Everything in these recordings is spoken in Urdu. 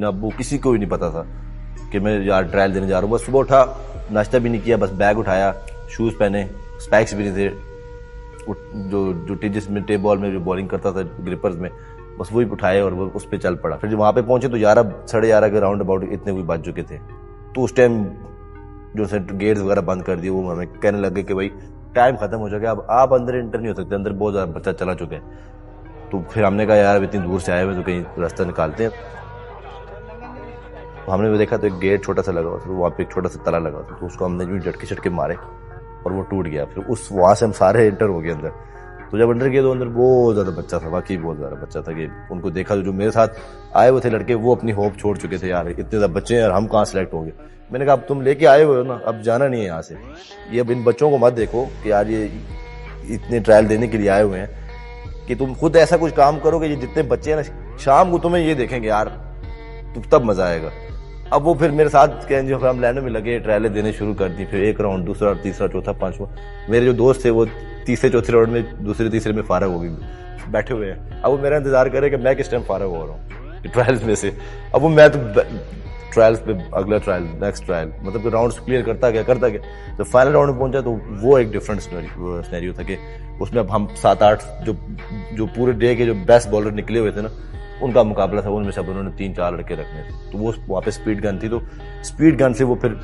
ابو کسی کو بھی نہیں پتا تھا کہ میں یار ٹرائل دینے جا رہا ہوں. بس صبح اٹھا, ناشتہ بھی نہیں کیا, بس بیگ اٹھایا, شوز پہنے, اسپیکس بھی نہیں تھے, جو جس میں ٹیپ بال میں جو بالنگ کرتا تھا گرپرز میں, بس وہی اٹھائے اور وہ اس پہ چل پڑا. پھر جب وہاں پہ پہنچے تو 11 کے راؤنڈ اباؤٹ اتنے کوئی بج چکے تھے. تو اس ٹائم جو گیٹس وغیرہ بند کر دیے, وہ ہمیں کہنے لگے کہ بھائی ٹائم ختم ہو چکا ہے, اب آپ اندر انٹر نہیں ہو سکتے, اندر بہت زیادہ بچہ چلا چکے ہیں. تو پھر ہم نے کہا یار اب اتنی دور سے آئے ہوئے تو کہیں راستہ نکالتے ہیں. ہم نے بھی دیکھا تو ایک گیٹ چھوٹا سا لگا ہوا تھا, وہاں پہ ایک چھوٹا سا تلا لگا تھا, تو اس کو ہم نے بھی جھٹکے مارے اور وہ ٹوٹ گیا. پھر وہاں سے ہم سارے انٹر ہو گئے اندر. تو جب انٹر کیا تو اندر بہت زیادہ بچہ تھا, واقعی بہت زیادہ بچہ تھا. کہ ان کو دیکھا جو میرے ساتھ آئے ہوئے تھے لڑکے, وہ اپنی ہوپ چھوڑ چکے تھے, یار اتنے زیادہ بچے ہیں اور ہم کہاں سلیکٹ ہوں گے. میں نے کہا اب تم لے کے آئے ہوئے ہو نا, اب جانا نہیں ہے یہاں سے. یہ اب ان بچوں کو مت دیکھو کہ یار یہ اتنے ٹرائل دینے کے لیے آئے ہوئے ہیں, کہ تم خود ایسا کچھ کام کرو کہ یہ جتنے بچے ہیں نا شام کو تمہیں یہ دیکھیں گے یار, تب مزہ آئے گا. اب وہ پھر میرے ساتھ جو ہم لینوں میں لگے, ٹرائلیں دینے شروع کر دی. پھر ایک راؤنڈ, دوسرا, تیسرا, چوتھا, پانچواں. میرے جو دوست تھے وہ تیسرے چوتھے راؤنڈ میں, دوسرے تیسرے میں فارغ ہو گئے, بیٹھے ہوئے ہیں. اب وہ میرا انتظار کرے کہ میں کس ٹائم فارغ ہو رہا ہوں ٹرائلز میں سے. اب وہ میں تو ٹرائلز پہ اگلا ٹرائل, نیکسٹ ٹرائل, مطلب کہ راؤنڈس کلیئر کرتا گیا. جب فائنل راؤنڈ میں پہنچا تو وہ ایک ڈفرنٹ سینیریو تھا, کہ اس میں اب ہم 7-8 جو پورے ڈے کے جو بیسٹ بالر نکلے ہوئے تھے نا, ان کا مقابلہ تھا. ان میں سب انہوں نے 3-4 لڑکے رکھنے تھے. تو وہ وہاں پہ اسپیڈ گن تھی, تو اسپیڈ گن سے وہ پھر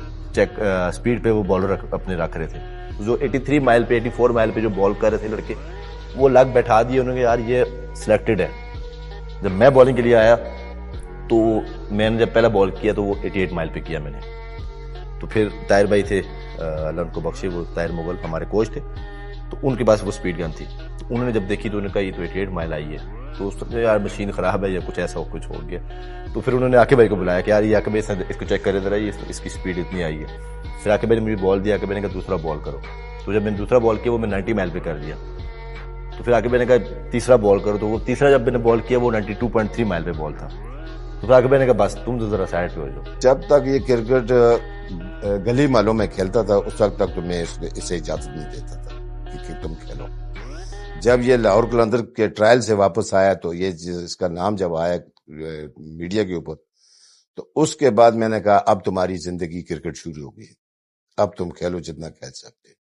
اسپیڈ پہ وہ بالر اپنے رکھ رہے تھے. جو 83 مائل پہ 84 مائل پہ جو بال کر رہے تھے لڑکے, وہ لگ بیٹھا دیے انہوں نے, یار یہ سلیکٹڈ ہے. جب میں بالنگ کے لیے آیا تو میں نے جب پہلا بال کیا تو وہ 88 مائل پہ کیا میں نے. تو پھر طاہر بھائی تھے, اللہ ان کو بخشے, وہ طاہر مغل ہمارے کوچ تھے, تو ان کے پاس وہ اسپیڈ گن تھی. تو انہوں نے جب دیکھی تو انہوں نے کہا یہ تو 88 مائل آئی ہے. تو اس وقت یار مشین خراب ہے یا کچھ ایسا کچھ ہو گیا. تو پھر انہوں نے عاقب بھائی کو بلایا کہ یار یہ عاقب بھائی اس کو چیک کرے ذرا, اس کی اسپیڈ اتنی آئی ہے. پھر عاقب بھائی نے مجھے بال دیا, عاقب بھائی نے کہا دوسرا بال کرو. تو جب میں نے دوسرا بال کیا وہ میں 90 مائل پہ کر دیا. تو پھر عاقب بھائی نے کہا تیسرا بال کرو, تو وہ تیسرا جب میں نے بال کیا وہ 92.3 مائل پہ بال تھا. تو پھر عاقب بھائی نے کہا بس تم تو ذرا سائڈ پہ ہو جاؤ. جب تک یہ کرکٹ گلی محلوں میں کھیلتا تھا اس وقت تک تو میں اسے اجازت نہیں دیتا تھا کہ تم کھیلو. جب یہ لاہور قلندر کے ٹرائل سے واپس آیا تو یہ اس کا نام جب آیا میڈیا کے اوپر, تو اس کے بعد میں نے کہا اب تمہاری زندگی کرکٹ شروع ہو گئی, اب تم کھیلو جتنا کھیل سکتے.